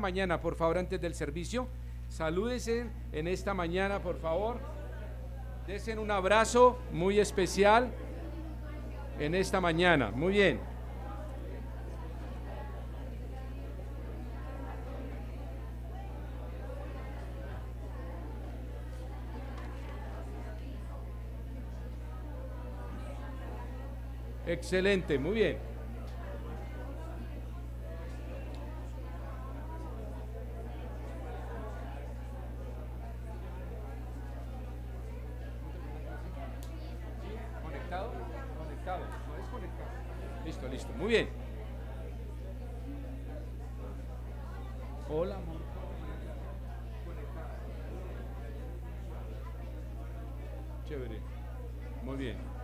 mañana, por favor, antes del servicio. Salúdense en esta mañana, por favor. Desen un abrazo muy especial en esta mañana. Muy bien. Excelente, muy bien. ¿Conectado? Conectado, no es conectado. Listo, listo, muy bien. Hola, amor. Chévere. Muy bien.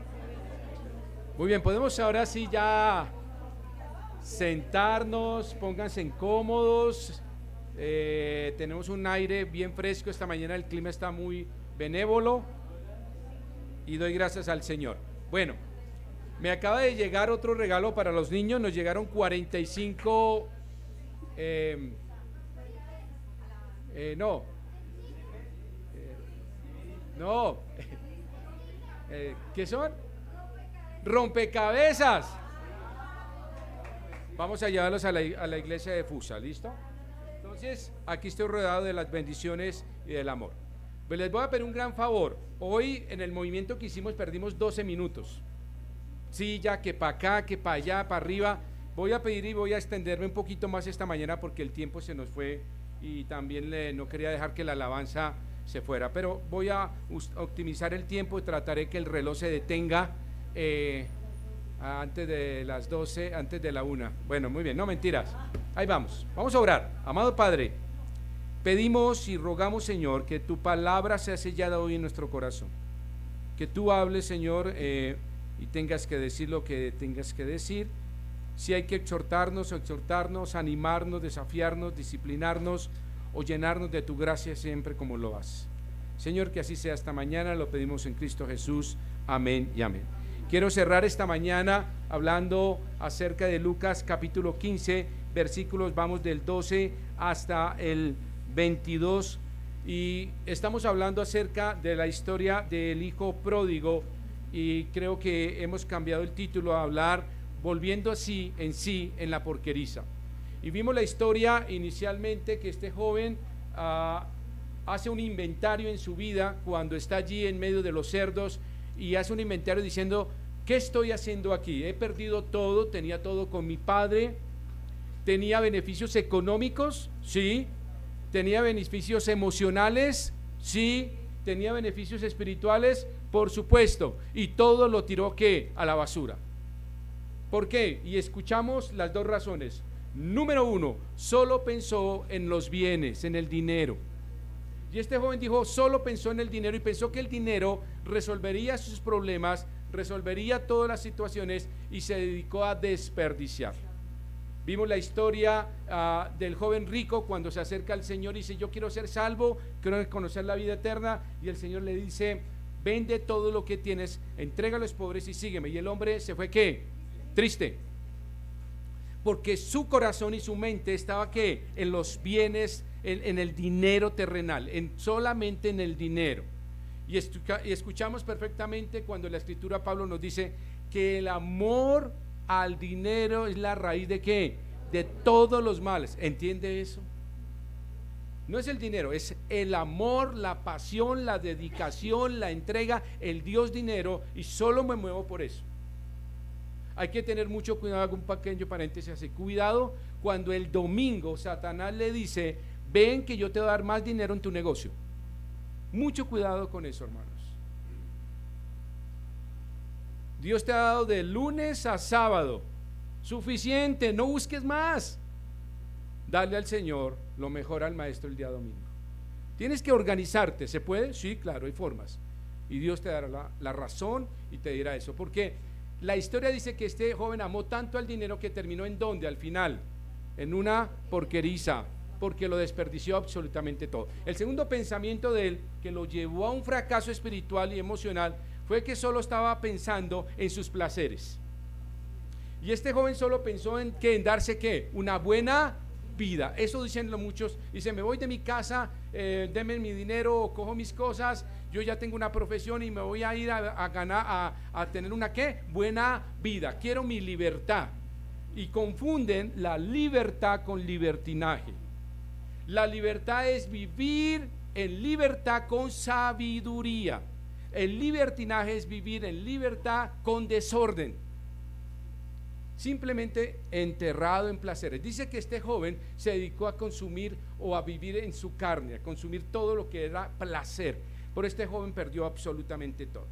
Muy bien, podemos ahora sí ya sentarnos, pónganse cómodos. Tenemos un aire bien fresco esta mañana, el clima está muy benévolo y doy gracias al Señor. Bueno, me acaba de llegar otro regalo para los niños, nos llegaron 45, no, no, ¿qué son? Rompecabezas. Vamos a llevarlos a la iglesia de Fusa, ¿listo? Entonces, aquí estoy rodeado de las bendiciones y del amor. Pues les voy a pedir un gran favor. Hoy en el movimiento que hicimos perdimos 12 minutos. Sí, ya que para acá, que para allá, para arriba. Voy a pedir y voy a extenderme un poquito más esta mañana porque el tiempo se nos fue y también no quería dejar que la alabanza se fuera. Pero voy a optimizar el tiempo y trataré que el reloj se detenga antes de las 12, antes de la 1. Bueno, muy bien, no mentiras. Ahí vamos a orar. Amado Padre, pedimos y rogamos, Señor, que tu palabra sea sellada hoy en nuestro corazón, que tú hables, Señor, y tengas que decir lo que tengas que decir. Si hay que exhortarnos, animarnos, desafiarnos, disciplinarnos o llenarnos de tu gracia siempre como lo haces. Señor, que así sea esta mañana, lo pedimos en Cristo Jesús. Amén y amén. Quiero cerrar esta mañana hablando acerca de Lucas capítulo 15, versículos, vamos del 12 hasta el 22, y estamos hablando acerca de la historia del hijo pródigo, y creo que hemos cambiado el título a hablar volviendo así en la porqueriza. Y vimos la historia inicialmente que este joven hace un inventario en su vida cuando está allí en medio de los cerdos, y hace un inventario diciendo: ¿qué estoy haciendo aquí? He perdido todo, tenía todo con mi padre, tenía beneficios económicos, sí, tenía beneficios emocionales, sí, tenía beneficios espirituales, por supuesto, y todo lo tiró ¿qué? A la basura. ¿Por qué? Y escuchamos las dos razones. Número uno, solo pensó en los bienes, en el dinero. Y este joven dijo, solo pensó en el dinero, y pensó que el dinero resolvería sus problemas, resolvería todas las situaciones, y se dedicó a desperdiciar. Vimos la historia del joven rico cuando se acerca al Señor y dice: yo quiero ser salvo, quiero conocer la vida eterna, y el Señor le dice: vende todo lo que tienes, entrega a los pobres y sígueme. Y el hombre se fue ¿qué? Triste, porque su corazón y su mente estaba ¿qué? En los bienes, en el dinero terrenal, solamente en el dinero. Y escuchamos perfectamente cuando la escritura, Pablo nos dice que el amor al dinero es la raíz de ¿qué? De todos los males. ¿Entiende eso? No es el dinero, es el amor, la pasión, la dedicación, la entrega, el Dios dinero, y solo me muevo por eso. Hay que tener mucho cuidado, hago un pequeño paréntesis así, cuidado cuando el domingo Satanás le dice: ven que yo te voy a dar más dinero en tu negocio. Mucho cuidado con eso, hermanos. Dios te ha dado de lunes a sábado, suficiente, no busques más. Dale al Señor lo mejor al maestro el día domingo. Tienes que organizarte, ¿se puede? Sí, claro, hay formas. Y Dios te dará la razón y te dirá eso, porque la historia dice que este joven amó tanto al dinero que terminó ¿en dónde? Al final, en una porqueriza, porque lo desperdició absolutamente todo. El segundo pensamiento de él, que lo llevó a un fracaso espiritual y emocional, fue que solo estaba pensando en sus placeres. Y este joven solo pensó en darse ¿qué? Una buena vida. Eso dicen los muchos, dicen, me voy de mi casa, denme mi dinero, cojo mis cosas, yo ya tengo una profesión y me voy a ir a ganar, a tener una ¿qué? Buena vida, quiero mi libertad. Y confunden la libertad con libertinaje. La libertad es vivir en libertad con sabiduría. El libertinaje es vivir en libertad con desorden, simplemente enterrado en placeres. Dice que este joven se dedicó a consumir o a vivir en su carne, a consumir todo lo que era placer. Por este joven perdió absolutamente todo.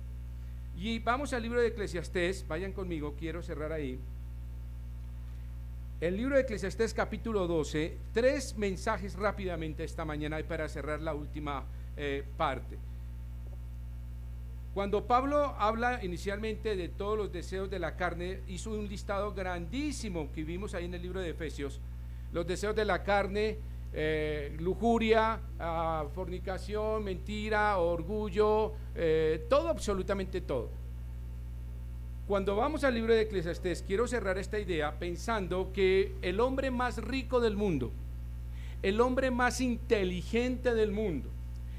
Y vamos al libro de Eclesiastés, vayan conmigo, quiero cerrar ahí. El libro de Eclesiastés capítulo 12, 3 mensajes rápidamente esta mañana para cerrar la última parte. Cuando Pablo habla inicialmente de todos los deseos de la carne, hizo un listado grandísimo que vimos ahí en el libro de Efesios. Los deseos de la carne, lujuria, fornicación, mentira, orgullo, todo, absolutamente todo. Cuando vamos al libro de Eclesiastés, quiero cerrar esta idea pensando que el hombre más rico del mundo, el hombre más inteligente del mundo,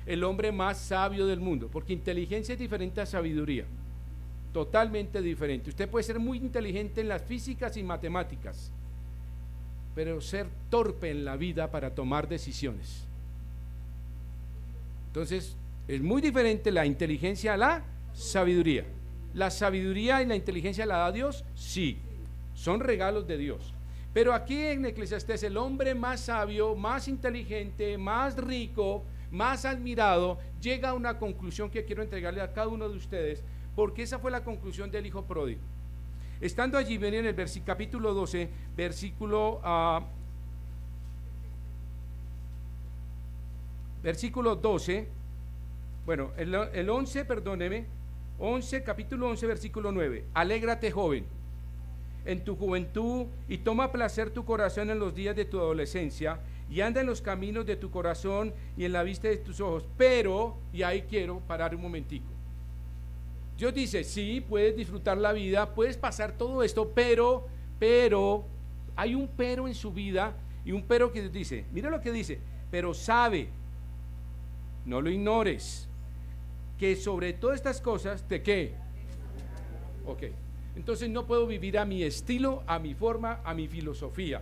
el hombre más sabio del mundo, porque inteligencia es diferente a sabiduría, totalmente diferente. Usted puede ser muy inteligente en las físicas y matemáticas, pero ser torpe en la vida para tomar decisiones. Entonces, es muy diferente la inteligencia a la sabiduría. ¿La sabiduría y la inteligencia la da Dios? Sí, son regalos de Dios. Pero aquí en Eclesiastés, el hombre más sabio, más inteligente, más rico, más admirado, llega a una conclusión que quiero entregarle a cada uno de ustedes, porque esa fue la conclusión del hijo pródigo. Estando allí, ven en el capítulo 12, versículo 12, bueno, el 11, perdóneme, 11, capítulo 11, versículo 9. Alégrate, joven, en tu juventud, y toma placer tu corazón en los días de tu adolescencia, y anda en los caminos de tu corazón y en la vista de tus ojos. Pero, y ahí quiero parar un momentico. Dios dice, sí, puedes disfrutar la vida, puedes pasar todo esto, pero, hay un pero en su vida, y un pero que dice, mira lo que dice, pero sabe, no lo ignores, que sobre todas estas cosas, ¿de qué? Ok, entonces no puedo vivir a mi estilo, a mi forma, a mi filosofía.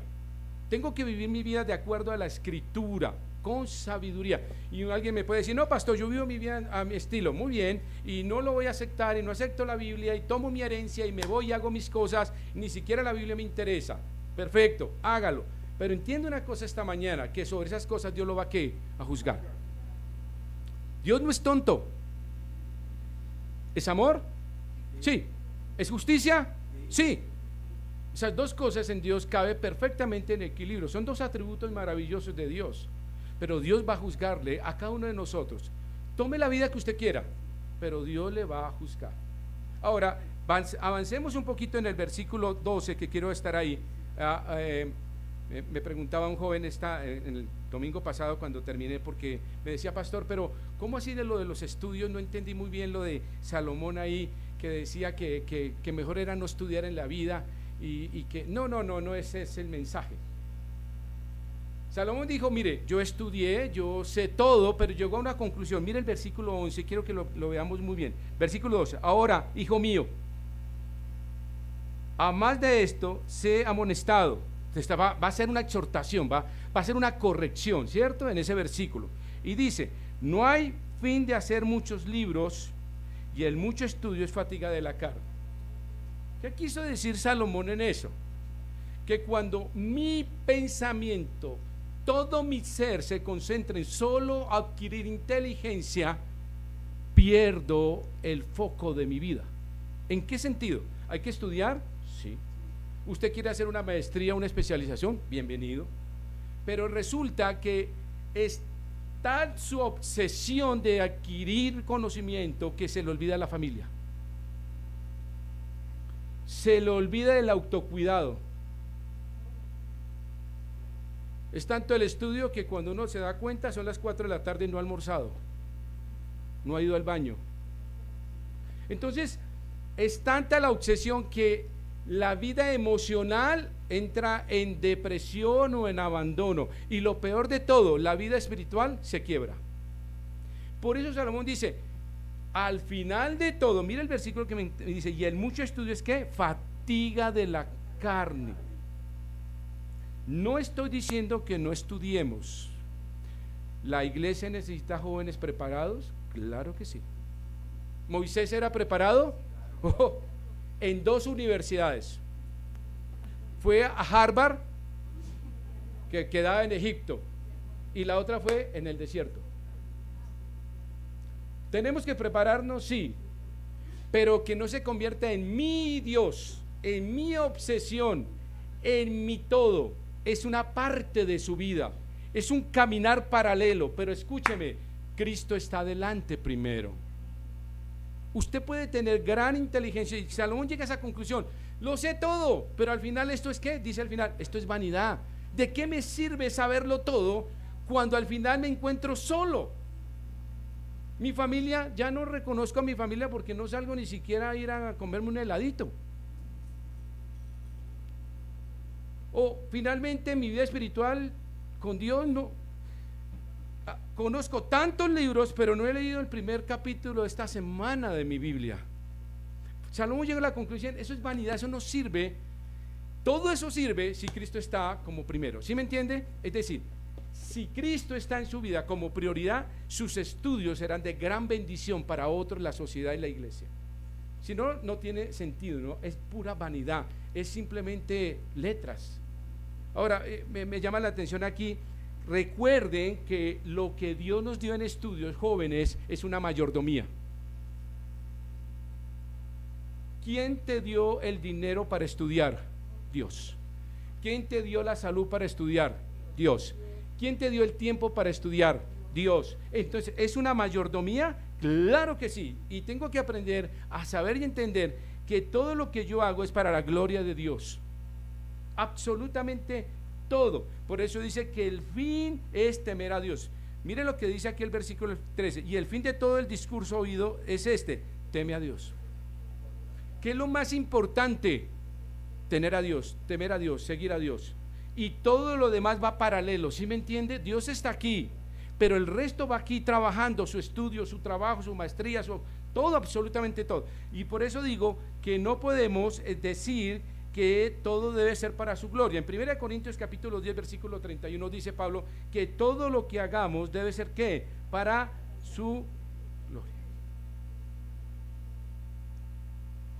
Tengo que vivir mi vida de acuerdo a la escritura, con sabiduría. Y alguien me puede decir, no, pastor, yo vivo mi vida a mi estilo, muy bien, y no lo voy a aceptar, y no acepto la Biblia, y tomo mi herencia, y me voy y hago mis cosas, ni siquiera la Biblia me interesa. Perfecto, hágalo. Pero entiendo una cosa esta mañana, que sobre esas cosas Dios lo va ¿qué? A juzgar. Dios no es tonto. ¿Es amor? Sí. ¿Es justicia? Sí. Esas dos cosas en Dios cabe perfectamente en equilibrio. Son dos atributos maravillosos de Dios. Pero Dios va a juzgarle a cada uno de nosotros. Tome la vida que usted quiera, pero Dios le va a juzgar. Ahora, avancemos un poquito en el versículo 12, que quiero estar ahí. Me preguntaba un joven en el domingo pasado cuando terminé, porque me decía, pastor, pero ¿cómo así de lo de los estudios? No entendí muy bien lo de Salomón ahí, que decía que mejor era no estudiar en la vida, y que no, ese es el mensaje. Salomón dijo, mire, yo estudié, yo sé todo, pero llegó a una conclusión. Mire el versículo 11, quiero que lo veamos muy bien. Versículo 12, ahora, hijo mío, a más de esto, sé amonestado. Va a ser una exhortación, va a ser una corrección, ¿cierto? En ese versículo. Y dice, no hay fin de hacer muchos libros, y el mucho estudio es fatiga de la carne. ¿Qué quiso decir Salomón en eso? Que cuando mi pensamiento, todo mi ser se concentra en solo adquirir inteligencia, pierdo el foco de mi vida. ¿En qué sentido? ¿Hay que estudiar? Sí. ¿Usted quiere hacer una maestría, una especialización? Bienvenido. Pero resulta que es tal su obsesión de adquirir conocimiento que se le olvida la familia. Se le olvida el autocuidado. Es tanto el estudio que cuando uno se da cuenta son las 4 de la tarde y no ha almorzado, no ha ido al baño. Entonces es tanta la obsesión que La vida emocional entra en depresión o en abandono. Y lo peor de todo, la vida espiritual se quiebra. Por eso Salomón dice, al final de todo, mira el versículo que me dice, y el mucho estudio es que fatiga de la carne. No estoy diciendo que no estudiemos. ¿La iglesia necesita jóvenes preparados? Claro que sí. ¿Moisés era preparado? Oh, en 2 universidades. Fue a Harvard, que quedaba en Egipto, y la otra fue en el desierto. ¿Tenemos que prepararnos? Sí, pero que no se convierta en mi Dios, en mi obsesión, en mi todo. Es una parte de su vida, es un caminar paralelo, pero escúcheme, Cristo está adelante primero. Usted puede tener gran inteligencia, y Salomón llega a esa conclusión, lo sé todo, pero al final esto es ¿qué? Dice al final, esto es vanidad. ¿De qué me sirve saberlo todo cuando al final me encuentro solo? Mi familia, ya no reconozco a mi familia porque no salgo ni siquiera a ir a comerme un heladito. O finalmente mi vida espiritual con Dios no. Conozco tantos libros, pero no he leído el primer capítulo de esta semana de mi Biblia. Salomón llega a la conclusión, eso es vanidad, eso no sirve. Todo eso sirve si Cristo está como primero. ¿Sí me entiende? Es decir, si Cristo está en su vida como prioridad, sus estudios serán de gran bendición para otros, la sociedad y la iglesia. Si no, no tiene sentido, ¿no? Es pura vanidad, es simplemente letras. Ahora, me llama la atención aquí, recuerden que lo que Dios nos dio en estudios jóvenes es una mayordomía. ¿Quién te dio el dinero para estudiar? Dios. ¿Quién te dio la salud para estudiar? Dios. ¿Quién te dio el tiempo para estudiar? Dios. Entonces, ¿es una mayordomía? Claro que sí. Y tengo que aprender a saber y entender que todo lo que yo hago es para la gloria de Dios. Absolutamente todo. Por eso dice que el fin es temer a Dios. Mire lo que dice aquí el versículo 13. Y el fin de todo el discurso oído es este: teme a Dios. ¿Qué es lo más importante? Tener a Dios, temer a Dios, seguir a Dios. Y todo lo demás va paralelo, ¿sí me entiende? Dios está aquí, pero el resto va aquí trabajando, su estudio, su trabajo, su maestría, todo, absolutamente todo. Y por eso digo que no podemos decir que todo debe ser para su gloria. En 1 Corintios capítulo 10 versículo 31 dice Pablo que todo lo que hagamos debe ser ¿qué? Para su gloria.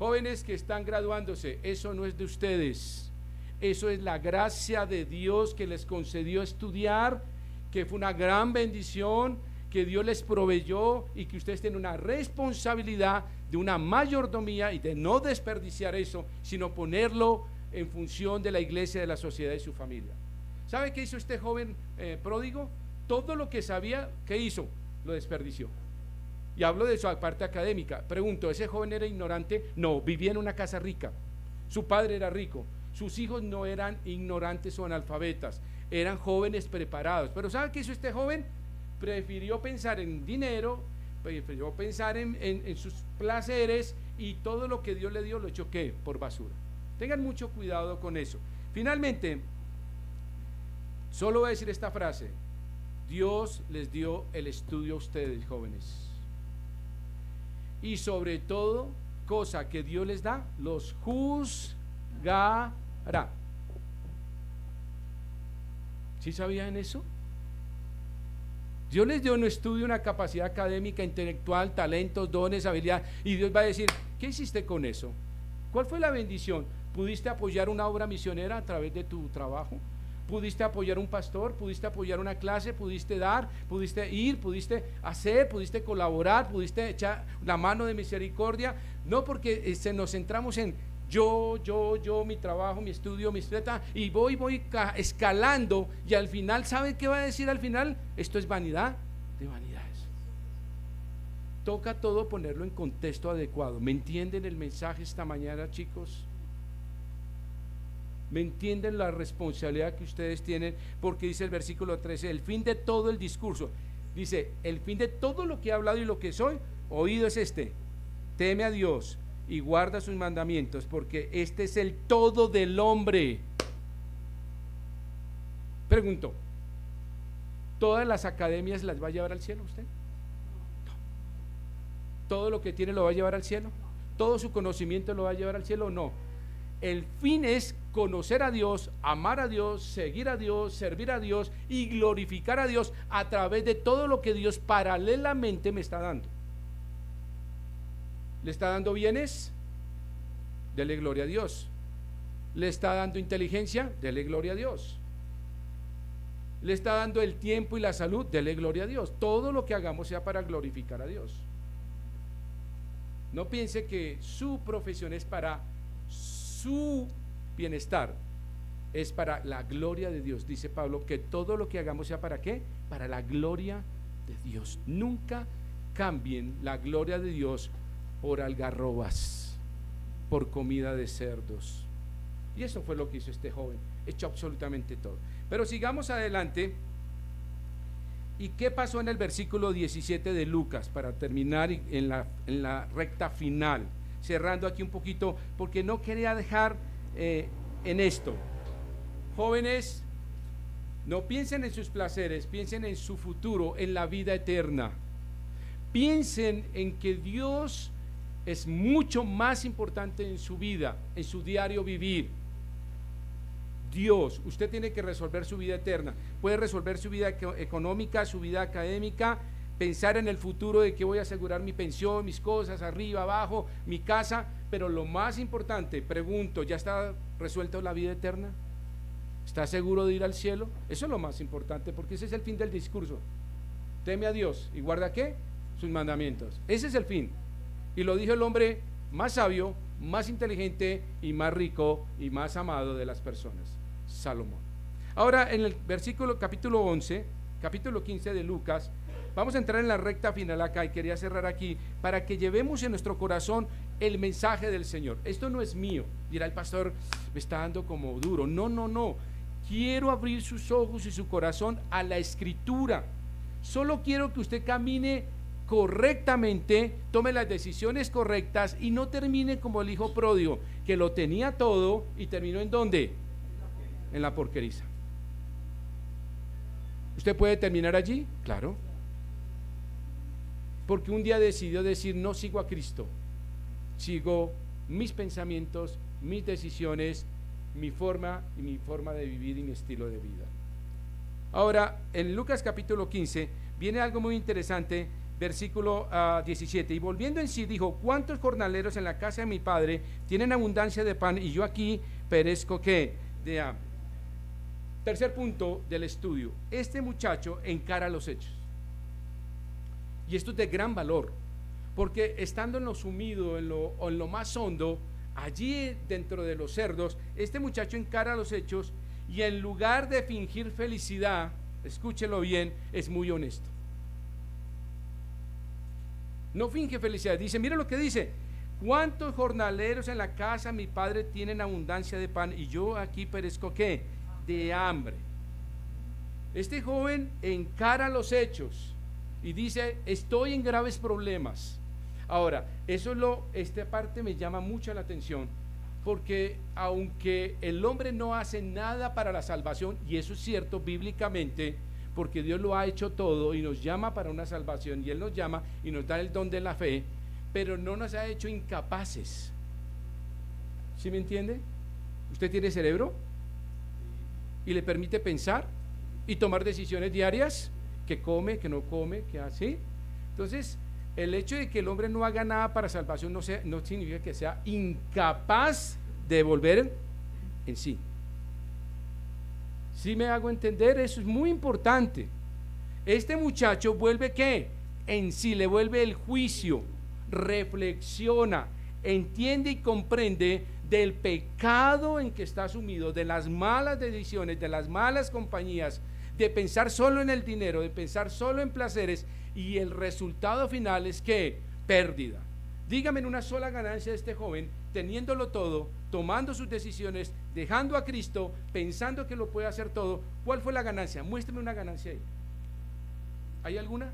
Jóvenes que están graduándose, eso no es de ustedes, eso es la gracia de Dios que les concedió estudiar, que fue una gran bendición, que Dios les proveyó y que ustedes tienen una responsabilidad de una mayordomía y de no desperdiciar eso, sino ponerlo en función de la iglesia, de la sociedad y su familia. ¿Sabe qué hizo este joven pródigo? Todo lo que sabía, ¿qué hizo? Lo desperdició. Y hablo de su parte académica. Pregunto, ¿ese joven era ignorante? No, vivía en una casa rica. Su padre era rico. Sus hijos no eran ignorantes o analfabetas. Eran jóvenes preparados. Pero ¿sabe qué hizo este joven? Prefirió pensar en dinero, prefirió pensar en sus placeres, y todo lo que Dios le dio lo echó ¿qué? Por basura. Tengan mucho cuidado con eso. Finalmente, solo voy a decir esta frase: Dios les dio el estudio a ustedes, jóvenes. Y sobre todo, cosa que Dios les da, los juzgará. ¿Sí sabían eso? Dios les dio un estudio, una capacidad académica, intelectual, talentos, dones, habilidades, y Dios va a decir, ¿qué hiciste con eso? ¿Cuál fue la bendición? ¿Pudiste apoyar una obra misionera a través de tu trabajo? ¿Pudiste apoyar un pastor? ¿Pudiste apoyar una clase? ¿Pudiste dar? ¿Pudiste ir? ¿Pudiste hacer? ¿Pudiste colaborar? ¿Pudiste echar la mano de misericordia? No, porque nos centramos en yo, mi trabajo, mi estudio, mi estreta, y voy escalando, y al final, ¿sabe qué va a decir al final? Esto es vanidad de vanidades. Toca todo ponerlo en contexto adecuado. ¿Me entienden el mensaje esta mañana, chicos? ¿Me entienden la responsabilidad que ustedes tienen? Porque dice el versículo 13, el fin de todo el discurso, dice, el fin de todo lo que he hablado y lo que soy, oído es este: teme a Dios y guarda sus mandamientos, porque este es el todo del hombre. Pregunto, ¿todas las academias las va a llevar al cielo usted? ¿Todo lo que tiene lo va a llevar al cielo? ¿Todo su conocimiento lo va a llevar al cielo? No. El fin es conocer a Dios, amar a Dios, seguir a Dios, servir a Dios y glorificar a Dios a través de todo lo que Dios paralelamente me está dando. ¿Le está dando bienes? Dele gloria a Dios. ¿Le está dando inteligencia? Dele gloria a Dios. ¿Le está dando el tiempo y la salud? Dele gloria a Dios. Todo lo que hagamos sea para glorificar a Dios. No piense que su profesión es para su bienestar, es para la gloria de Dios. Dice Pablo que todo lo que hagamos sea para ¿qué? Para la gloria de Dios. Nunca cambien la gloria de Dios por algarrobas, por comida de cerdos. Y eso fue lo que hizo este joven, echó absolutamente todo. Pero sigamos adelante. ¿Y qué pasó en el versículo 17 de Lucas? Para terminar en la recta final, cerrando aquí un poquito, porque no quería dejar en esto. Jóvenes, no piensen en sus placeres, piensen en su futuro, en la vida eterna. Piensen en que Dios es mucho más importante en su vida, en su diario vivir. Dios, usted tiene que resolver su vida eterna. Puede resolver su vida económica, su vida académica, pensar en el futuro de que voy a asegurar mi pensión, mis cosas, arriba, abajo, mi casa, pero lo más importante, pregunto, ¿ya está resuelta la vida eterna? ¿Está seguro de ir al cielo? Eso es lo más importante, porque ese es el fin del discurso. Teme a Dios y guarda ¿qué? Sus mandamientos. Ese es el fin. Y lo dijo el hombre más sabio, más inteligente y más rico y más amado de las personas, Salomón. Ahora en el versículo capítulo 11, capítulo 15 de Lucas, vamos a entrar en la recta final acá y quería cerrar aquí para que llevemos en nuestro corazón el mensaje del Señor. Esto no es mío, dirá el pastor, me está dando como duro. No, quiero abrir sus ojos y su corazón a la Escritura. Solo quiero que usted camine correctamente, tome las decisiones correctas y no termine como el hijo pródigo, que lo tenía todo y terminó ¿en dónde? En la porqueriza. ¿Usted puede terminar allí? Claro. Porque un día decidió decir, no sigo a Cristo, sigo mis pensamientos, mis decisiones, mi forma de vivir y mi estilo de vida. Ahora, en Lucas capítulo 15, viene algo muy interesante. Versículo 17, y volviendo en sí dijo, ¿cuántos jornaleros en la casa de mi padre tienen abundancia de pan y yo aquí perezco ¿qué? De hambre? Tercer punto del estudio, este muchacho encara los hechos, y esto es de gran valor, porque estando en lo sumido, en lo más hondo, allí dentro de los cerdos, este muchacho encara los hechos y en lugar de fingir felicidad, escúchelo bien, es muy honesto. No finge felicidad, dice, mira lo que dice, ¿cuántos jornaleros en la casa mi padre tienen abundancia de pan y yo aquí perezco ¿qué? De hambre? Este joven encara los hechos y dice, estoy en graves problemas. Ahora, esta parte me llama mucho la atención, porque aunque el hombre no hace nada para la salvación, y eso es cierto bíblicamente, porque Dios lo ha hecho todo y nos llama para una salvación, y Él nos llama y nos da el don de la fe, pero no nos ha hecho incapaces. ¿Sí me entiende? ¿Usted tiene cerebro? ¿Y le permite pensar y tomar decisiones diarias? ¿Que come, que no come, que hace? Entonces, el hecho de que el hombre no haga nada para salvación no significa que sea incapaz de volver en sí. ¿Sí me hago entender? Eso es muy importante. Este muchacho vuelve ¿qué? En sí, le vuelve el juicio, reflexiona, entiende y comprende del pecado en que está sumido, de las malas decisiones, de las malas compañías, de pensar solo en el dinero, de pensar solo en placeres, y el resultado final es ¿qué? Pérdida. Dígame en una sola ganancia de este joven, teniéndolo todo, tomando sus decisiones, dejando a Cristo, pensando que lo puede hacer todo. ¿Cuál fue la ganancia? Muéstrame una ganancia ahí. ¿Hay alguna?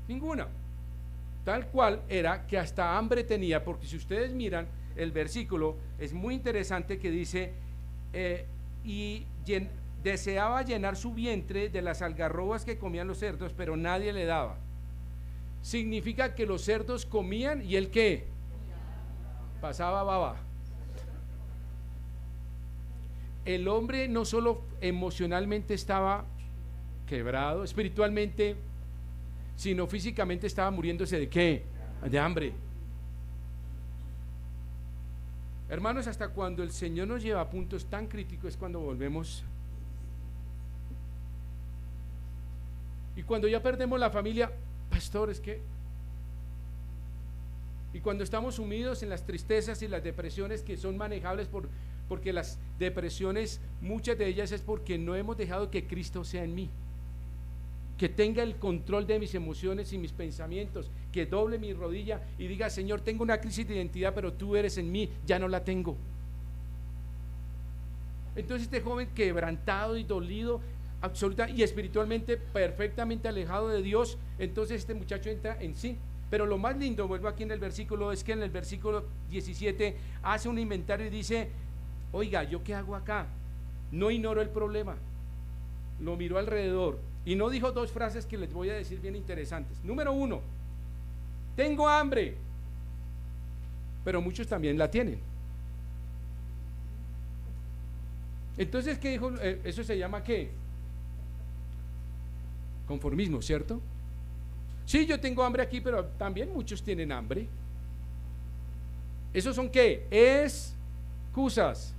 Ninguna. Tal cual era que hasta hambre tenía, porque si ustedes miran el versículo, es muy interesante que dice, y deseaba llenar su vientre de las algarrobas que comían los cerdos, pero nadie le daba. Significa que los cerdos comían y él ¿qué? Pasaba baba. El hombre no solo emocionalmente estaba quebrado, espiritualmente, sino físicamente estaba muriéndose ¿de qué? De hambre. Hermanos, hasta cuando el Señor nos lleva a puntos tan críticos es cuando volvemos. Y cuando ya perdemos la familia, pastor, es que... Y cuando estamos sumidos en las tristezas y las depresiones que son manejables porque las depresiones, muchas de ellas es porque no hemos dejado que Cristo sea en mí, que tenga el control de mis emociones y mis pensamientos, que doble mi rodilla y diga, Señor, tengo una crisis de identidad, pero tú eres en mí, ya no la tengo. Entonces este joven quebrantado y dolido, absoluta y espiritualmente perfectamente alejado de Dios, entonces este muchacho entra en sí. Pero lo más lindo, vuelvo aquí en el versículo, es que en el versículo 17 hace un inventario y dice, oiga, ¿yo qué hago acá? No ignoró el problema, lo miró alrededor y no dijo dos frases que les voy a decir bien interesantes. Número 1, tengo hambre, pero muchos también la tienen. Entonces, ¿qué dijo? Eso se llama ¿qué? Conformismo, ¿cierto? Sí, yo tengo hambre aquí, pero también muchos tienen hambre. ¿Esos son qué? Excusas.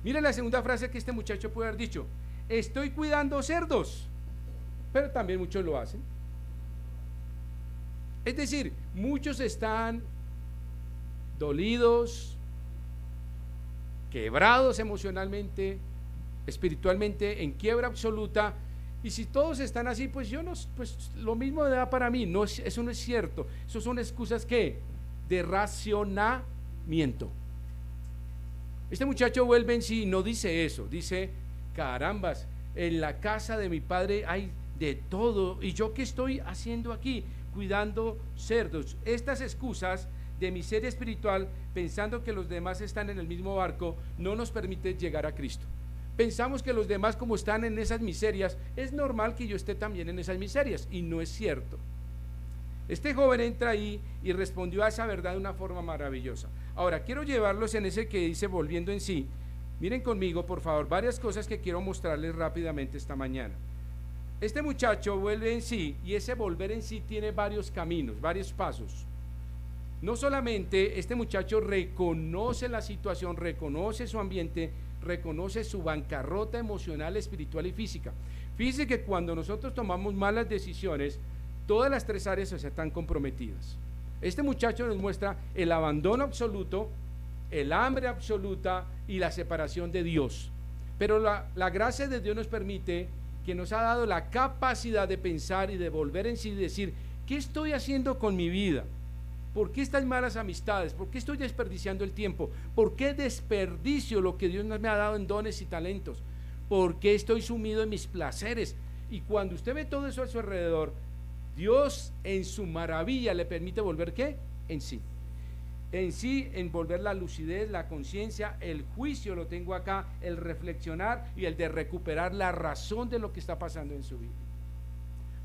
Mire la segunda frase que este muchacho puede haber dicho: estoy cuidando cerdos, pero también muchos lo hacen. Es decir, muchos están dolidos, quebrados emocionalmente, espiritualmente, en quiebra absoluta. Y si todos están así, pues yo no, pues lo mismo da para mí. No, eso no es cierto. Eso son excusas ¿qué? De racionamiento. Este muchacho vuelve en sí y no dice eso. Dice, carambas, en la casa de mi padre hay de todo. ¿Y yo qué estoy haciendo aquí? Cuidando cerdos. Estas excusas de miseria espiritual, pensando que los demás están en el mismo barco, no nos permite llegar a Cristo. Pensamos que los demás, como están en esas miserias, es normal que yo esté también en esas miserias, y no es cierto. Este joven entra ahí y respondió a esa verdad de una forma maravillosa. Ahora, quiero llevarlos en ese que dice volviendo en sí. Miren conmigo, por favor, varias cosas que quiero mostrarles rápidamente esta mañana. Este muchacho vuelve en sí, y ese volver en sí tiene varios caminos, varios pasos. No solamente este muchacho reconoce la situación, reconoce su ambiente, reconoce su bancarrota emocional, espiritual y física. Fíjese que cuando nosotros tomamos malas decisiones, todas las tres áreas están comprometidas. Este muchacho nos muestra el abandono absoluto, el hambre absoluta y la separación de Dios. Pero la gracia de Dios nos permite, que nos ha dado la capacidad de pensar y de volver en sí y decir, ¿qué estoy haciendo con mi vida? ¿Por qué estas malas amistades? ¿Por qué estoy desperdiciando el tiempo? ¿Por qué desperdicio lo que Dios me ha dado en dones y talentos? ¿Por qué estoy sumido en mis placeres? Y cuando usted ve todo eso a su alrededor, Dios en su maravilla le permite volver ¿qué? En sí. En sí, en volver la lucidez, la conciencia, el juicio lo tengo acá, el reflexionar y el de recuperar la razón de lo que está pasando en su vida.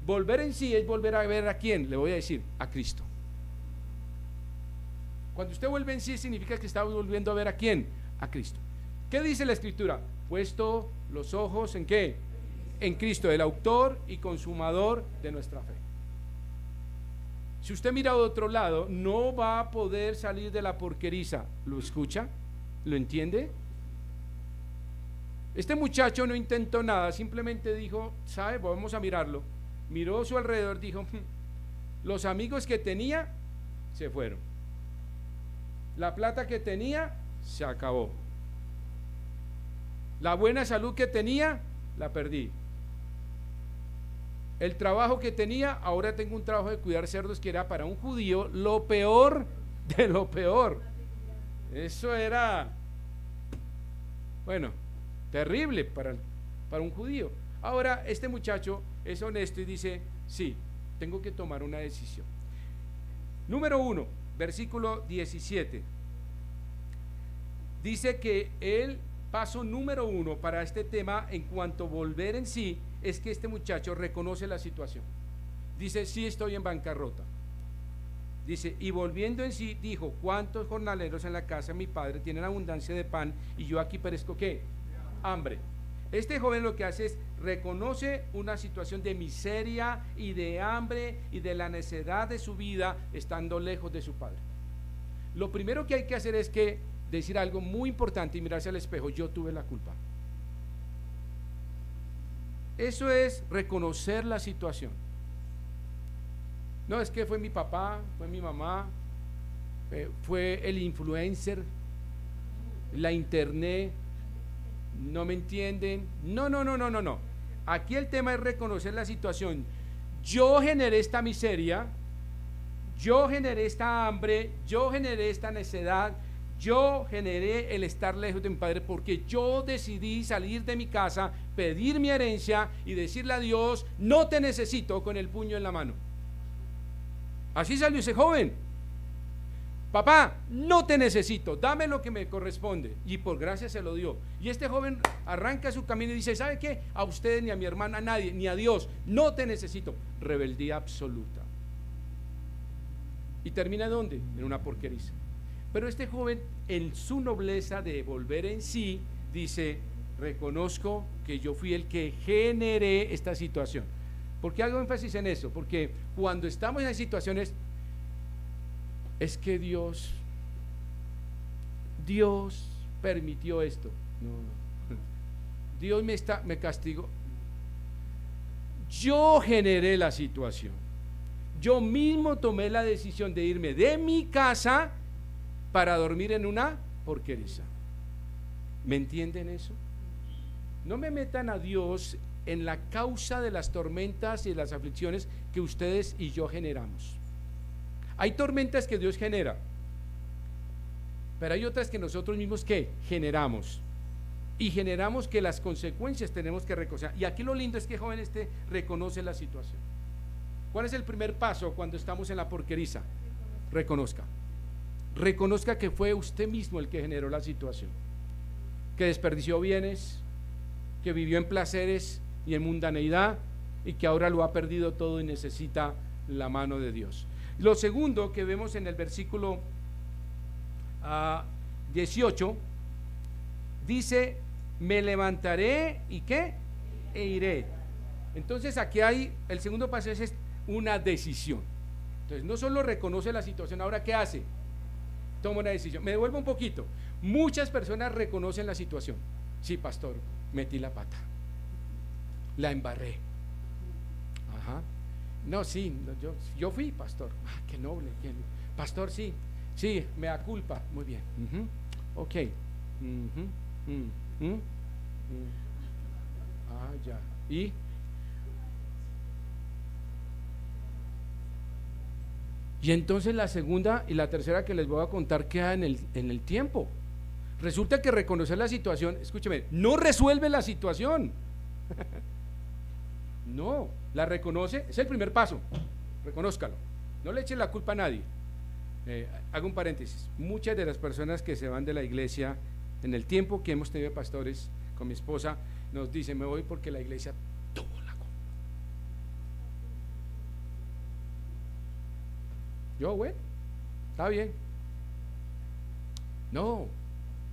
Volver en sí es volver a ver a quién, le voy a decir, a Cristo. Cuando usted vuelve en sí significa que está volviendo a ver a quién, a Cristo. ¿Qué dice la Escritura? Puesto los ojos en ¿qué? En Cristo, el autor y consumador de nuestra fe. Si usted mira a otro lado, no va a poder salir de la porqueriza. ¿Lo escucha? ¿Lo entiende? Este muchacho no intentó nada, simplemente dijo, ¿sabe? Vamos a mirarlo. Miró a su alrededor, dijo, los amigos que tenía se fueron. La plata que tenía se acabó. La buena salud que tenía la perdí. El trabajo que tenía, ahora tengo un trabajo de cuidar cerdos que era para un judío lo peor de lo peor. Eso era, bueno, terrible para un judío. Ahora este muchacho es honesto y dice, sí, tengo que tomar una decisión. Número 1, versículo 17. Dice que el paso número 1 para este tema en cuanto a volver en sí es que este muchacho reconoce la situación. Dice, sí, estoy en bancarrota. Dice, y volviendo en sí, dijo, ¿cuántos jornaleros en la casa de mi padre tienen abundancia de pan y yo aquí perezco ¿qué? Hambre. Este joven lo que hace es reconoce una situación de miseria y de hambre y de la necedad de su vida estando lejos de su padre. Lo primero que hay que hacer es que decir algo muy importante y mirarse al espejo, yo tuve la culpa. Eso es reconocer la situación. No, es que fue mi papá, fue mi mamá, fue el influencer, la internet, no me entienden. No. Aquí el tema es reconocer la situación. Yo generé esta miseria, yo generé esta hambre, yo generé esta necedad, yo generé el estar lejos de mi padre porque yo decidí salir de mi casa, pedir mi herencia y decirle a Dios, no te necesito, con el puño en la mano. Así salió ese joven. Papá, no te necesito, dame lo que me corresponde. Y por gracia se lo dio. Y este joven arranca su camino y dice, ¿sabe qué? A usted, ni a mi hermana, a nadie, ni a Dios, no te necesito. Rebeldía absoluta. ¿Y termina dónde? En una porqueriza. Pero este joven, en su nobleza de volver en sí, dice, reconozco que yo fui el que generé esta situación. ¿Por qué hago énfasis en eso? Porque cuando estamos en situaciones, es que Dios permitió esto. No. Dios me castigó. Yo generé la situación. Yo mismo tomé la decisión de irme de mi casa para dormir en una porqueriza. ¿Me entienden eso? No me metan a Dios en la causa de las tormentas y las aflicciones que ustedes y yo generamos. Hay tormentas que Dios genera, pero hay otras que nosotros mismos ¿qué? Generamos. Y generamos que las consecuencias tenemos que reconocer. Y aquí lo lindo es que el joven reconoce la situación. ¿Cuál es el primer paso cuando estamos en la porqueriza? Reconozca. Reconozca que fue usted mismo el que generó la situación, que desperdició bienes, que vivió en placeres y en mundaneidad y que ahora lo ha perdido todo y necesita la mano de Dios. Lo segundo que vemos en el versículo 18 dice, me levantaré y ¿qué? E iré. Entonces aquí hay, el segundo paso es una decisión. Entonces no solo reconoce la situación, ahora ¿qué hace? Toma una decisión. Me devuelvo un poquito. Muchas personas reconocen la situación. Sí, pastor, metí la pata, la embarré. Ajá. No, sí, yo fui pastor. Ah, qué noble. Pastor, sí, me da culpa. Muy bien. Ok. Ah, ya. Y entonces la segunda y la tercera que les voy a contar queda en el tiempo. Resulta que reconocer la situación, escúcheme, no resuelve la situación. No, la reconoce, es el primer paso. Reconózcalo. No le eche la culpa a nadie. Hago un paréntesis. Muchas de las personas que se van de la iglesia en el tiempo que hemos tenido pastores con mi esposa, nos dicen, me voy porque la iglesia tuvo la culpa. Yo, bueno, está bien. No,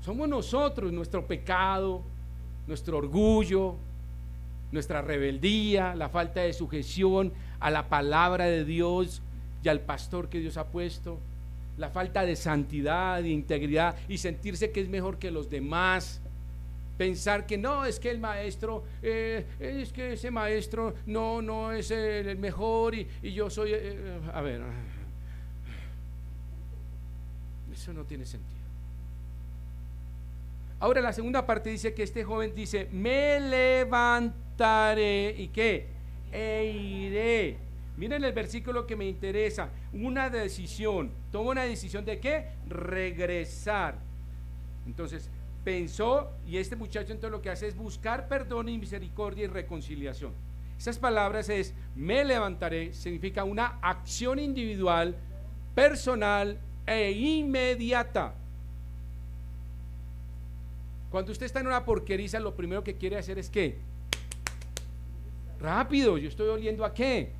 somos nosotros, nuestro pecado, nuestro orgullo, nuestra rebeldía, la falta de sujeción a la palabra de Dios y al pastor que Dios ha puesto, la falta de santidad, de integridad y sentirse que es mejor que los demás, pensar que no, es que el maestro, es que ese maestro no es el mejor y yo soy, a ver, eso no tiene sentido. Ahora la segunda parte dice que este joven dice, me levantaré y ¿qué? E iré. Miren el versículo que me interesa, una decisión, toma una decisión de ¿qué? Regresar. Entonces pensó, y este muchacho entonces lo que hace es buscar perdón y misericordia y reconciliación. Esas palabras es, me levantaré, significa una acción individual personal e inmediata. Cuando usted está en una porqueriza, lo primero que quiere hacer es ¿qué? Rápido, yo estoy oliendo ¿a qué?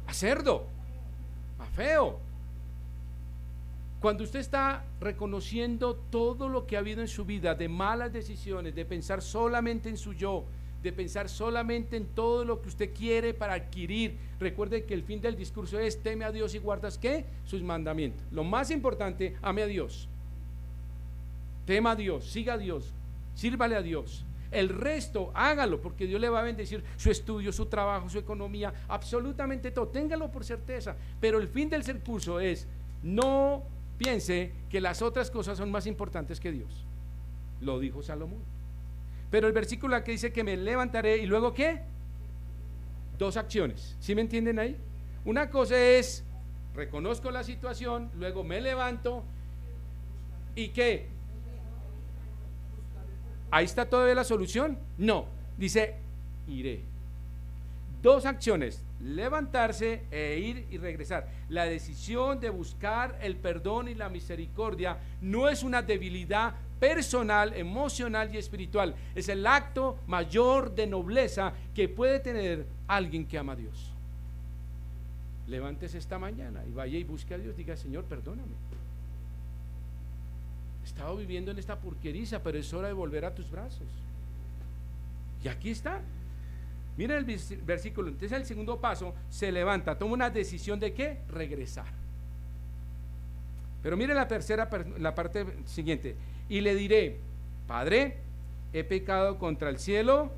A cerdo, a feo. Cuando usted está reconociendo todo lo que ha habido en su vida, de malas decisiones, de pensar solamente en su yo, de pensar solamente en todo lo que usted quiere para adquirir, recuerde que el fin del discurso es teme a Dios y guardas ¿qué? Sus mandamientos. Lo más importante, ame a Dios, tema a Dios, siga a Dios, sírvale a Dios. El resto hágalo, porque Dios le va a bendecir su estudio, su trabajo, su economía, absolutamente todo, téngalo por certeza. Pero el fin del discurso es no piense que las otras cosas son más importantes que Dios. Lo dijo Salomón. Pero el versículo aquí dice que me levantaré y luego ¿qué? Dos acciones. ¿Sí me entienden ahí? Una cosa es reconozco la situación, luego me levanto y ¿qué? ¿Ahí está todavía la solución? No, dice iré. Dos acciones, levantarse e ir y regresar. La decisión de buscar el perdón y la misericordia no es una debilidad personal, emocional y espiritual. Es el acto mayor de nobleza que puede tener alguien que ama a Dios. Levántese esta mañana y vaya y busque a Dios. Diga, Señor, perdóname. He estado viviendo en esta porqueriza, pero es hora de volver a tus brazos. Y aquí está. Miren el versículo. Entonces el segundo paso, se levanta, toma una decisión de ¿qué? Regresar. Pero miren la tercera, la parte siguiente. Y le diré, Padre, he pecado contra el cielo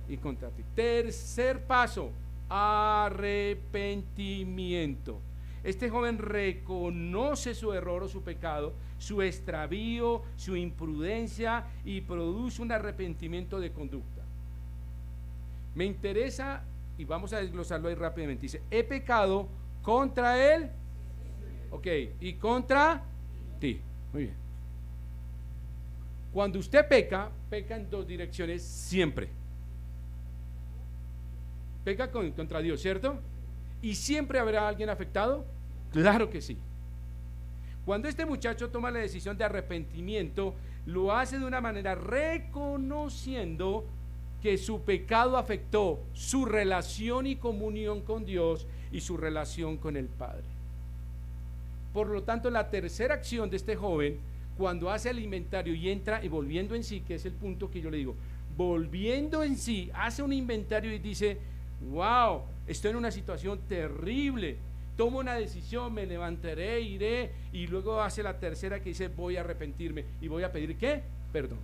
y contra ti. Tercer paso, arrepentimiento. Este joven reconoce su error o su pecado, su extravío, su imprudencia y produce un arrepentimiento de conducta. Me interesa, y vamos a desglosarlo ahí rápidamente. Dice, he pecado contra él, ok, y contra ti. Muy bien. Cuando usted peca, peca en dos direcciones siempre. Peca contra Dios, ¿cierto? ¿Y siempre habrá alguien afectado? Claro que sí. Cuando este muchacho toma la decisión de arrepentimiento, lo hace de una manera reconociendo que su pecado afectó su relación y comunión con Dios y su relación con el Padre. Por lo tanto, la tercera acción de este joven, cuando hace el inventario y entra y volviendo en sí, que es el punto que yo le digo, volviendo en sí, hace un inventario y dice, wow, estoy en una situación terrible, tomo una decisión, me levantaré, iré, y luego hace la tercera que dice, voy a arrepentirme y voy a pedir ¿qué? Perdón.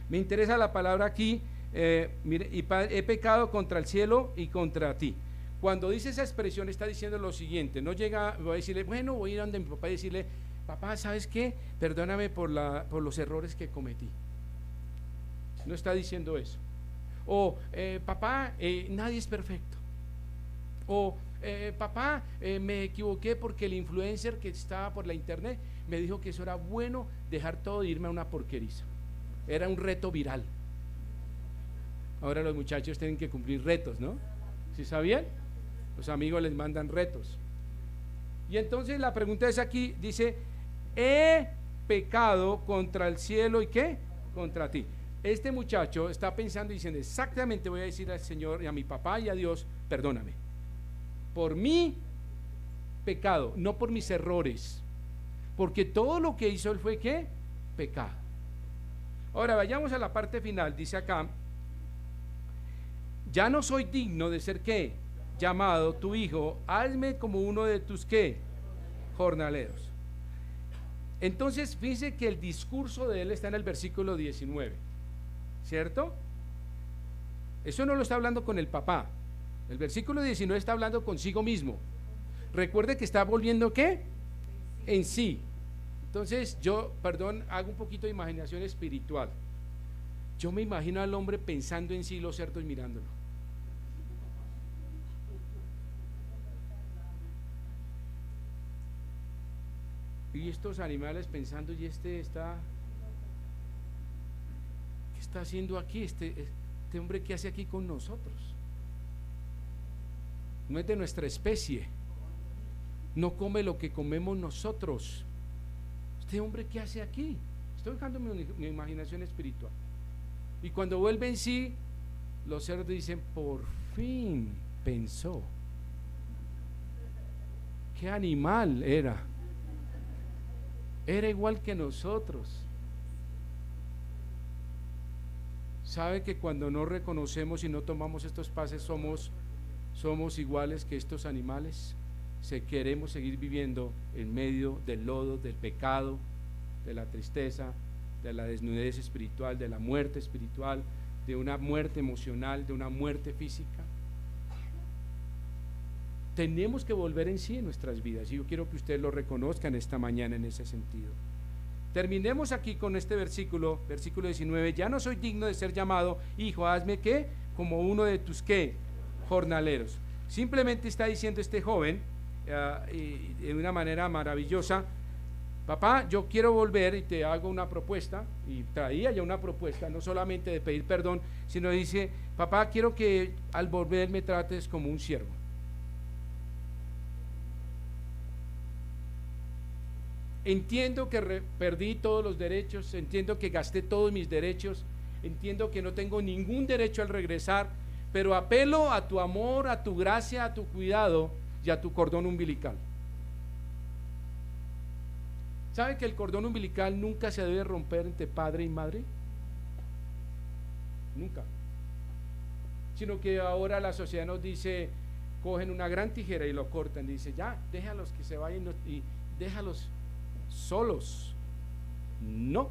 Me interesa la palabra aquí, mire, y he pecado contra el cielo y contra ti. Cuando dice esa expresión está diciendo lo siguiente, no llega, voy a decirle, bueno, voy a ir donde mi papá y decirle, papá, ¿sabes qué? Perdóname por los errores que cometí. No está diciendo eso. O papá, nadie es perfecto. O papá, me equivoqué porque el influencer que estaba por la internet me dijo que eso era bueno, dejar todo e irme a una porqueriza. Era un reto viral. Ahora los muchachos tienen que cumplir retos, ¿no? ¿Sí sabían? Los amigos les mandan retos. Y entonces la pregunta es aquí, dice, he pecado contra el cielo y ¿qué? Contra ti. Este muchacho está pensando y diciendo, exactamente voy a decir al Señor y a mi papá y a Dios, perdóname por mi pecado, no por mis errores, porque todo lo que hizo él fue ¿qué? Pecado. Ahora vayamos a la parte final, dice acá, ya no soy digno de ser ¿qué? Llamado tu hijo, hazme como uno de tus ¿qué? Jornaleros. Entonces fíjense que el discurso de él está en el versículo 19, ¿cierto? Eso no lo está hablando con el papá. El versículo 19 está hablando consigo mismo. Recuerde que está volviendo ¿qué? En sí. Entonces yo, perdón, hago un poquito de imaginación espiritual. Yo me imagino al hombre pensando en sí, los cerdos mirándolo. Y estos animales pensando, y ¿qué está haciendo aquí? Este hombre, ¿qué hace aquí con nosotros? No es de nuestra especie. no come lo que comemos nosotros. ¿Este hombre qué hace aquí? Estoy dejando mi imaginación espiritual. Y cuando vuelve en sí, los cerdos dicen, por fin pensó. ¿Qué animal era? Era igual que nosotros. ¿Sabe que cuando no reconocemos y no tomamos estos pases somos iguales que estos animales? Queremos seguir viviendo en medio del lodo, del pecado, de la tristeza, de la desnudez espiritual, de la muerte espiritual, de una muerte emocional, de una muerte física. Tenemos que volver en sí en nuestras vidas, y yo quiero que ustedes lo reconozcan esta mañana en ese sentido. Terminemos aquí con este versículo 19. Ya no soy digno de ser llamado hijo, hazme ¿qué? Como uno de tus ¿qué? Jornaleros. Simplemente está diciendo este joven de una manera maravillosa: papá, yo quiero volver y te hago una propuesta. Y traía ya una propuesta, no solamente de pedir perdón, sino dice: papá, quiero que al volver me trates como un siervo. Entiendo que perdí todos los derechos, entiendo que gasté todos mis derechos, entiendo que no tengo ningún derecho al regresar, pero apelo a tu amor, a tu gracia, a tu cuidado y a tu cordón umbilical. ¿Sabe que el cordón umbilical nunca se debe romper entre padre y madre? Nunca. Sino que ahora la sociedad nos dice, cogen una gran tijera y lo cortan, dice, ya, déjalos que se vayan y déjalos solos. No.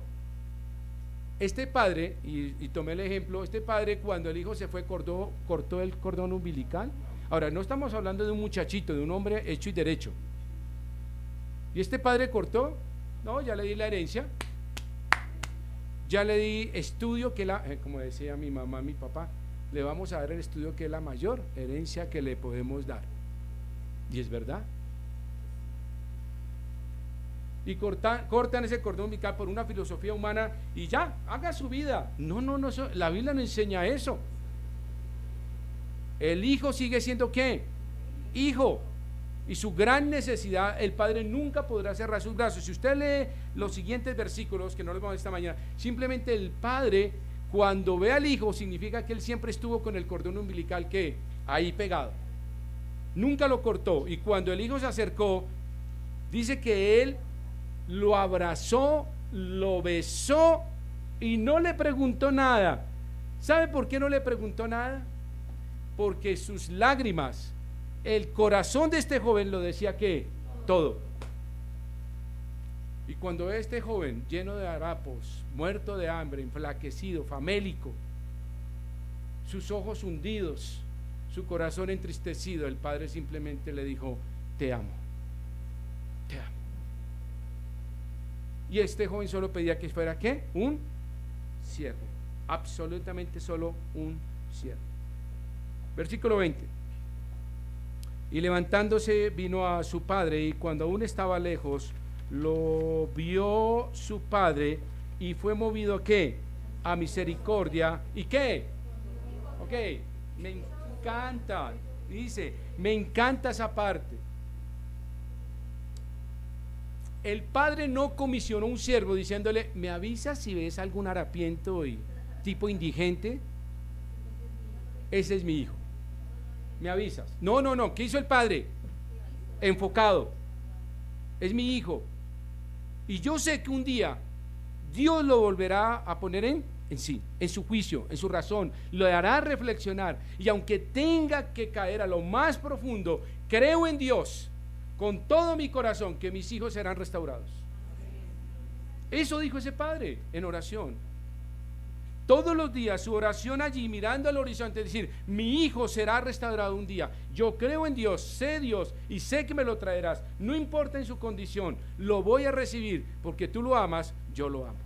Este padre, y tomé el ejemplo, este padre cuando el hijo se fue cortó el cordón umbilical. Ahora, no estamos hablando de un muchachito, de un hombre hecho y derecho. ¿Y este padre cortó? No, ya le di la herencia, ya le di estudio, que como decía mi mamá, mi papá, le vamos a dar el estudio que es la mayor herencia que le podemos dar. Y es verdad. Y cortan ese cordón umbilical por una filosofía humana y ya, haga su vida. No, la Biblia no enseña eso. El hijo sigue siendo ¿qué? Hijo. Y su gran necesidad, el padre nunca podrá cerrar sus brazos. Si usted lee los siguientes versículos, que no los vamos a ver esta mañana, simplemente el padre, cuando ve al hijo, significa que él siempre estuvo con el cordón umbilical ¿qué? Ahí pegado. Nunca lo cortó. Y cuando el hijo se acercó, dice que él lo abrazó, lo besó y no le preguntó nada. ¿Sabe por qué no le preguntó nada? Porque sus lágrimas, el corazón de este joven lo decía que todo. Y cuando ve a este joven lleno de harapos, muerto de hambre, enflaquecido, famélico, sus ojos hundidos, su corazón entristecido, el padre simplemente le dijo: te amo, te amo. Y este joven solo pedía que fuera ¿qué? Un siervo, absolutamente solo un siervo. Versículo 20. Y levantándose vino a su padre, y cuando aún estaba lejos, lo vio su padre y fue movido ¿qué? A misericordia. ¿Y qué? Ok, me encanta, dice, me encanta esa parte. El padre no comisionó un siervo diciéndole: ¿me avisas si ves algún harapiento y tipo indigente? Ese es mi hijo, me avisas. No, ¿qué hizo el padre? Enfocado, es mi hijo, y yo sé que un día Dios lo volverá a poner en sí, en su juicio, en su razón, lo hará reflexionar, y aunque tenga que caer a lo más profundo, creo en Dios con todo mi corazón que mis hijos serán restaurados. Eso dijo ese padre en oración. Todos los días su oración allí mirando al horizonte, es decir, mi hijo será restaurado un día. Yo creo en Dios, sé Dios y sé que me lo traerás. No importa en su condición, lo voy a recibir porque tú lo amas, yo lo amo.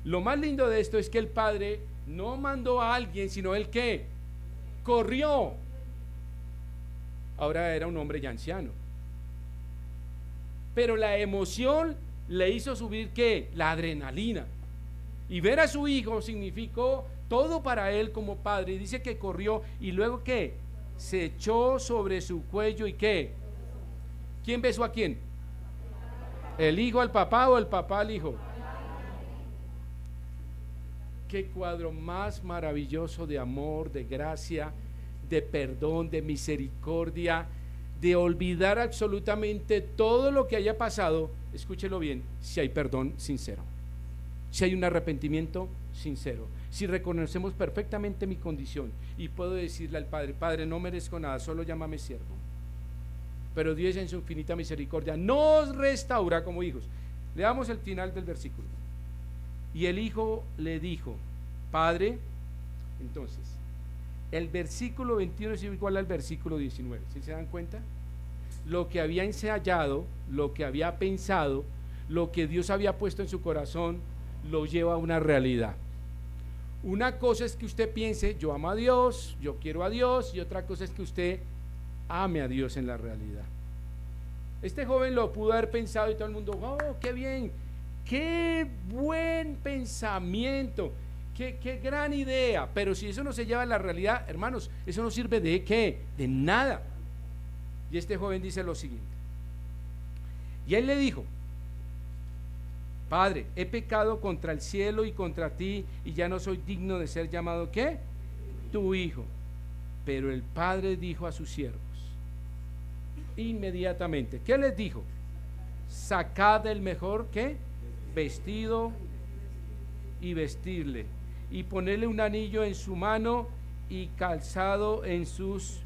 Lo más lindo de esto es que el padre no mandó a alguien, sino él que corrió. Ahora era un hombre ya anciano, pero la emoción le hizo subir ¿qué? La adrenalina, y ver a su hijo significó todo para él como padre. Y dice que corrió y luego ¿qué? se echó sobre su cuello y ¿qué? ¿Quién besó a quién? ¿El hijo al papá o el papá al hijo? Qué cuadro más maravilloso de amor, de gracia, de perdón, de misericordia, de olvidar absolutamente todo lo que haya pasado. Escúchelo bien, si hay perdón sincero, si hay un arrepentimiento sincero, si reconocemos perfectamente mi condición y puedo decirle al Padre: Padre, no merezco nada, solo llámame siervo, pero Dios en su infinita misericordia nos restaura como hijos. Leamos el final del versículo. Y el hijo le dijo: Padre, entonces, el versículo 21 es igual al versículo 19, ¿sí se dan cuenta? Lo que había ensayado, lo que había pensado, lo que Dios había puesto en su corazón, lo lleva a una realidad. Una cosa es que usted piense: yo amo a Dios, yo quiero a Dios, y otra cosa es que usted ame a Dios en la realidad. Este joven lo pudo haber pensado y todo el mundo: oh, qué bien, qué buen pensamiento, qué gran idea. Pero si eso no se lleva a la realidad, hermanos, eso no sirve de qué, de nada. Y este joven dice lo siguiente: y él le dijo: Padre, he pecado contra el cielo y contra ti, y ya no soy digno de ser llamado ¿qué? Tu hijo. Pero el padre dijo a sus siervos inmediatamente, ¿qué les dijo? Sacad el mejor ¿qué? Vestido y vestirle, y ponerle un anillo en su mano y calzado en sus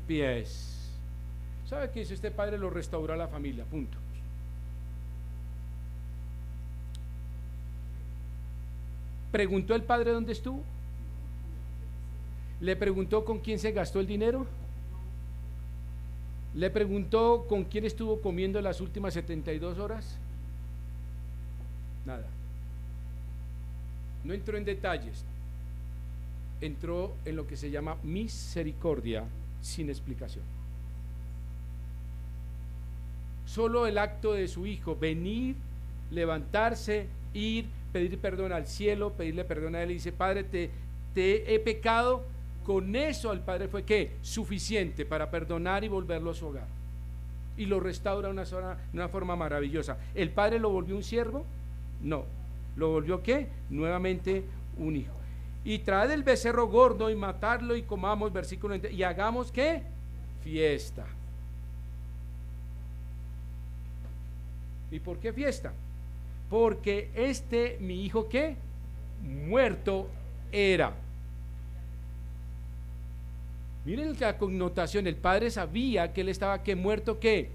pies. ¿Sabe qué hizo este padre? Lo restauró a la familia, punto. ¿Preguntó el padre dónde estuvo? ¿Le preguntó con quién se gastó el dinero? ¿Le preguntó con quién estuvo comiendo las últimas 72 horas? Nada. No entró en detalles. Entró en lo que se llama misericordia sin explicación. Solo el acto de su hijo, venir, levantarse, ir, pedir perdón al cielo, pedirle perdón a él, y dice: Padre, te he pecado. Con eso al padre fue ¿qué? Suficiente para perdonar y volverlo a su hogar, y lo restaura de una forma maravillosa. ¿El padre lo volvió un siervo? No, lo volvió ¿qué? Nuevamente un hijo. Y traed el becerro gordo y matarlo y comamos, versículo 20, y hagamos ¿qué? Fiesta. ¿Y por qué fiesta? Porque mi hijo ¿qué? Muerto era. Miren la connotación. El padre sabía que él estaba ¿qué? Muerto ¿qué?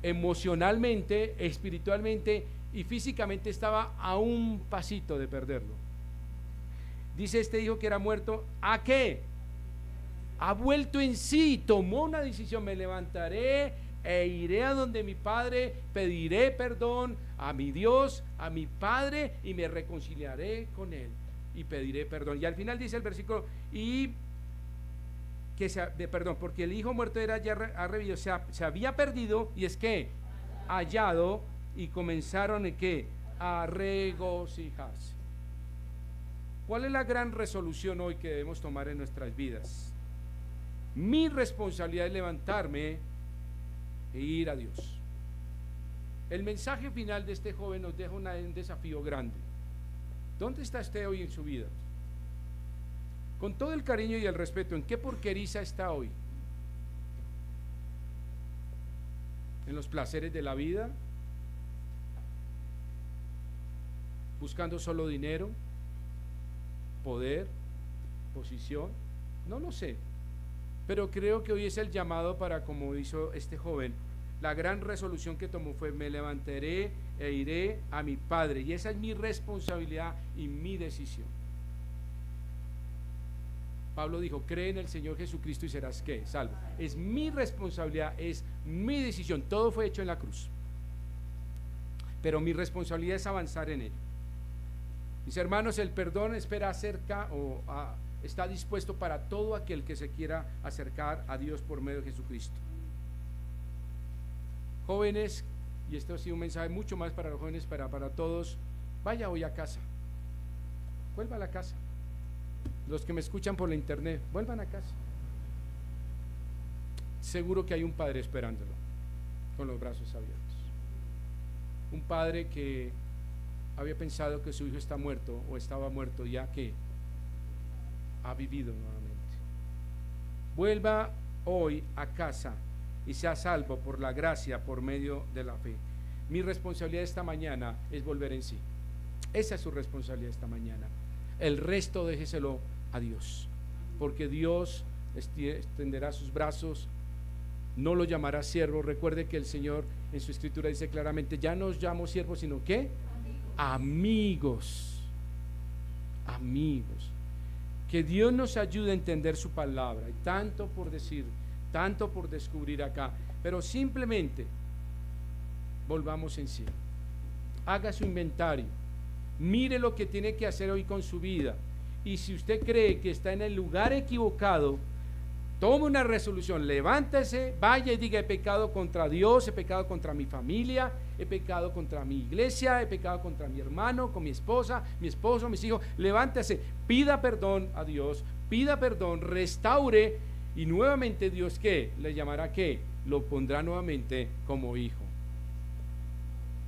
Emocionalmente, espiritualmente y físicamente estaba a un pasito de perderlo. Dice este hijo que era muerto, ¿a qué? Ha vuelto en sí, tomó una decisión: me levantaré e iré a donde mi padre, pediré perdón a mi Dios, a mi padre, y me reconciliaré con él y pediré perdón. Y al final dice el versículo: y que perdón, porque el hijo muerto era ya revivido, se había perdido, y es que hallado, y comenzaron en qué, a regocijarse. ¿Cuál es la gran resolución hoy que debemos tomar en nuestras vidas? Mi responsabilidad es levantarme e ir a Dios. El mensaje final de este joven nos deja un desafío grande. ¿Dónde está usted hoy en su vida? Con todo el cariño y el respeto, ¿en qué porqueriza está hoy? ¿En los placeres de la vida? ¿Buscando solo dinero, poder, posición? No lo sé, pero creo que hoy es el llamado para, como hizo este joven, la gran resolución que tomó fue: me levantaré e iré a mi padre, y esa es mi responsabilidad y mi decisión. Pablo dijo: cree en el Señor Jesucristo y serás ¿qué? Salvo. Es mi responsabilidad, es mi decisión. Todo fue hecho en la cruz, pero mi responsabilidad es avanzar en él. Mis hermanos, el perdón espera cerca está dispuesto para todo aquel que se quiera acercar a Dios por medio de Jesucristo. Jóvenes, y esto ha sido un mensaje mucho más para los jóvenes, para todos: vaya hoy a casa, vuelva a la casa. Los que me escuchan por la internet, vuelvan a casa. seguro que hay un padre esperándolo con los brazos abiertos. Un padre que había pensado que su hijo está muerto o estaba muerto, ya que ha vivido nuevamente. Vuelva hoy a casa y sea salvo por la gracia, por medio de la fe. Mi responsabilidad esta mañana es volver en sí. Esa es su responsabilidad esta mañana. El resto déjeselo a Dios, porque Dios extenderá sus brazos, no lo llamará siervo. Recuerde que el Señor en su escritura dice claramente, ya no os llamo siervos, sino que amigos. Amigos. Que Dios nos ayude a entender su palabra. Hay tanto por decir, tanto por descubrir acá, pero simplemente volvamos en sí. Haga su inventario, mire lo que tiene que hacer hoy con su vida, y si usted cree que está en el lugar equivocado, tome una resolución, levántese, vaya y diga: he pecado contra Dios, he pecado contra mi familia, he pecado contra mi iglesia, he pecado contra mi hermano, con mi esposa, mi esposo, mis hijos. Levántese, pida perdón a Dios, pida perdón, restaure, y nuevamente Dios, ¿qué? Le llamará, ¿qué? Lo pondrá nuevamente como hijo,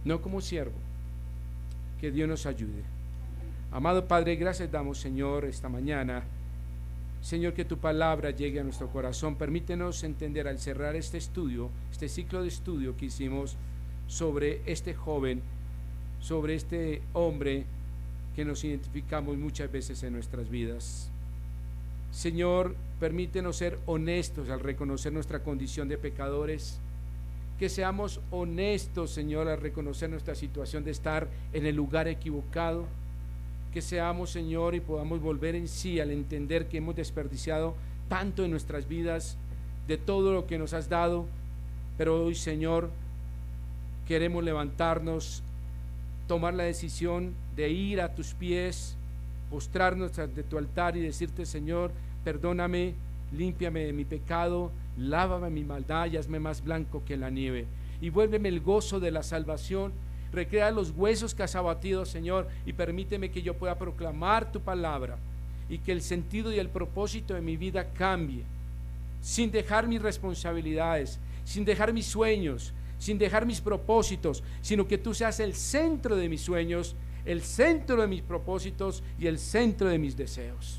no como siervo. Que Dios nos ayude. Amado Padre, gracias damos, Señor, esta mañana. Señor, que tu palabra llegue a nuestro corazón. Permítenos entender al cerrar este estudio, este ciclo de estudio que hicimos sobre este joven, sobre este hombre que nos identificamos muchas veces en nuestras vidas. Señor, permítenos ser honestos al reconocer nuestra condición de pecadores. Que seamos honestos, Señor, al reconocer nuestra situación de estar en el lugar equivocado. Que seamos, Señor, y podamos volver en sí al entender que hemos desperdiciado tanto en nuestras vidas de todo lo que nos has dado. Pero hoy, Señor, queremos levantarnos, tomar la decisión de ir a tus pies, postrarnos ante tu altar y decirte: Señor, perdóname, límpiame de mi pecado, lávame mi maldad y hazme más blanco que la nieve, y vuélveme el gozo de la salvación. Recrea los huesos que has abatido, Señor, y permíteme que yo pueda proclamar tu palabra, y que el sentido y el propósito de mi vida cambie, sin dejar mis responsabilidades, sin dejar mis sueños, sin dejar mis propósitos, sino que tú seas el centro de mis sueños, el centro de mis propósitos y el centro de mis deseos.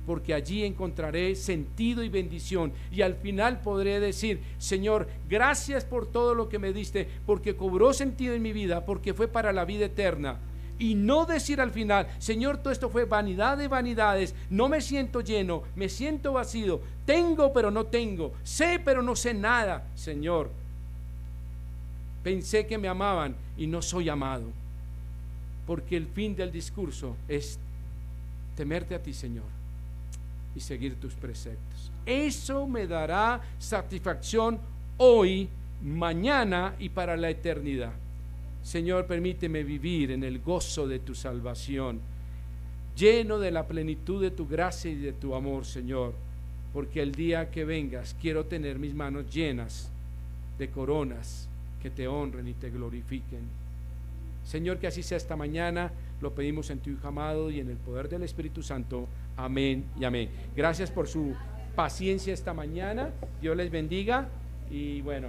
Porque allí encontraré sentido y bendición, y al final podré decir: Señor, gracias por todo lo que me diste, porque cobró sentido en mi vida, porque fue para la vida eterna. Y no decir al final: Señor, todo esto fue vanidad de vanidades, no me siento lleno, me siento vacío, tengo pero no tengo, sé pero no sé nada. Señor, pensé que me amaban y no soy amado. Porque el fin del discurso es temerte a ti, Señor, y seguir tus preceptos. Eso me dará satisfacción hoy, mañana y para la eternidad. Señor, permíteme vivir en el gozo de tu salvación, lleno de la plenitud de tu gracia y de tu amor, Señor, porque el día que vengas quiero tener mis manos llenas de coronas que te honren y te glorifiquen. Señor, que así sea esta mañana. Lo pedimos en tu Hijo amado y en el poder del Espíritu Santo. Amén y amén. Gracias por su paciencia esta mañana. Dios les bendiga. Y bueno.